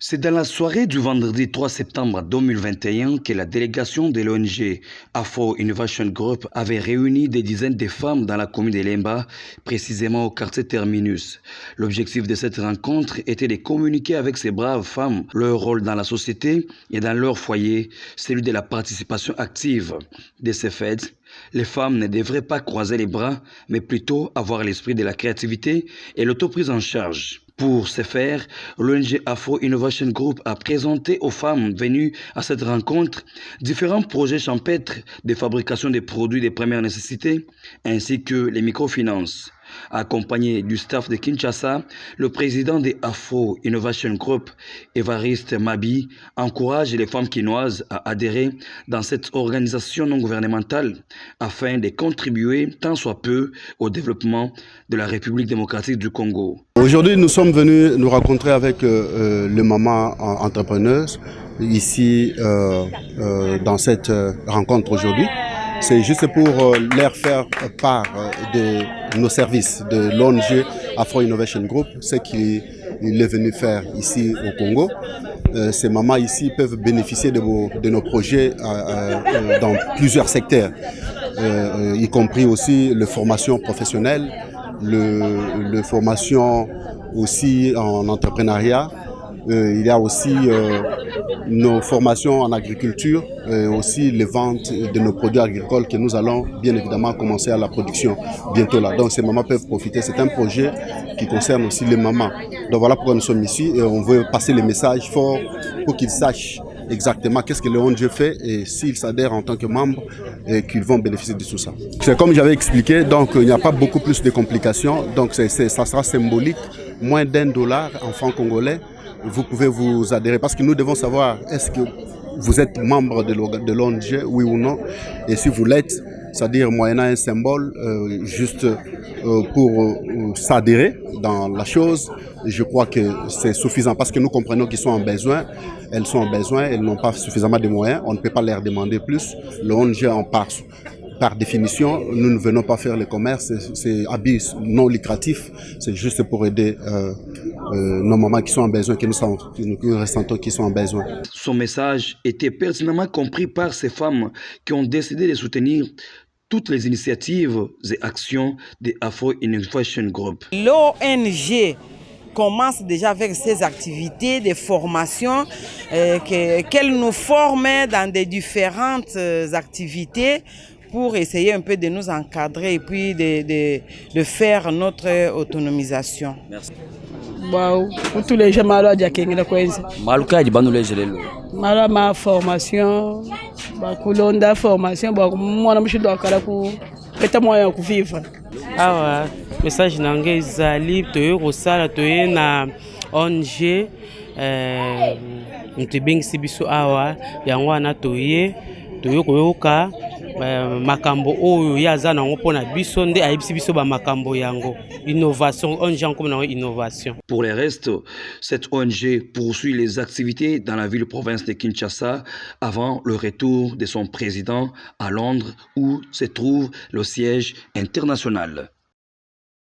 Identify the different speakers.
Speaker 1: C'est dans la soirée du vendredi 3 septembre 2021 que la délégation de l'ONG Afro Innovation Group avait réuni des dizaines de femmes dans la commune de Lemba, précisément au quartier Terminus. L'objectif de cette rencontre était de communiquer avec ces braves femmes leur rôle dans la société et dans leur foyer, celui de la participation active. De ces faits, les femmes ne devraient pas croiser les bras, mais plutôt avoir l'esprit de la créativité et l'autoprise en charge. Pour ce faire, l'ONG Afro Innovation Group a présenté aux femmes venues à cette rencontre différents projets champêtres de fabrication de produits de première nécessité ainsi que les microfinances. Accompagné du staff de Kinshasa, le président de Afro Innovation Group, Évariste Mabi, encourage les femmes quinoises à adhérer dans cette organisation non gouvernementale afin de contribuer tant soit peu au développement de la République démocratique du Congo.
Speaker 2: Aujourd'hui, nous sommes venus nous rencontrer avec les mamans entrepreneuses ici dans cette rencontre aujourd'hui. C'est juste pour leur faire part de nos services de l'ONG Afro Innovation Group, ce qu'il est venu faire ici au Congo. Ces mamans ici peuvent bénéficier de nos projets dans plusieurs secteurs, y compris aussi la formation professionnelle, la formation aussi en entrepreneuriat. Il y a aussi nos formations en agriculture et aussi les ventes de nos produits agricoles que nous allons bien évidemment commencer à la production bientôt là. Donc ces mamans peuvent profiter. C'est un projet qui concerne aussi les mamans. Donc voilà pourquoi nous sommes ici et on veut passer les messages forts pour qu'ils sachent exactement qu'est-ce que le ONG fait et s'ils s'adhèrent en tant que membres et qu'ils vont bénéficier de tout ça. C'est comme j'avais expliqué, donc il n'y a pas beaucoup plus de complications. Donc ça sera symbolique, moins $1 en francs congolais. Vous pouvez vous adhérer parce que nous devons savoir est-ce que vous êtes membre de l'ONG, oui ou non. Et si vous l'êtes, c'est-à-dire moyennant un symbole, juste pour s'adhérer dans la chose, je crois que c'est suffisant parce que nous comprenons qu'ils sont en besoin. Elles sont en besoin, elles n'ont pas suffisamment de moyens. On ne peut pas leur demander plus. L'ONG en part. Par définition, nous ne venons pas faire le commerce, c'est habit non lucratif, c'est juste pour aider nos mamans qui sont en besoin, que nous ressentons qui sont en besoin.
Speaker 1: Son message était pertinemment compris par ces femmes qui ont décidé de soutenir toutes les initiatives et actions de Afro Innovation Group.
Speaker 3: L'ONG commence déjà avec ses activités de formation, qu'elle nous forme dans des différentes activités pour essayer un peu de nous encadrer et puis de faire notre autonomisation.
Speaker 1: Merci.
Speaker 4: Wow, pour tous les gens malades, il y a quelqu'un qui a ma formation, ma formation, moi je dois vivre.
Speaker 5: Ah ouais, message nange ezali toye kosala toye na ONG ntebengisi biso awa yango wana toye koyoka makambo oyo yaza nango pona biso nde ayebisi biso ba makambo yango innovation ONG comme nango innovation.
Speaker 1: Pour le reste, cette ONG poursuit les activités dans la ville-province de Kinshasa avant le retour de son président à Londres où se trouve le siège international.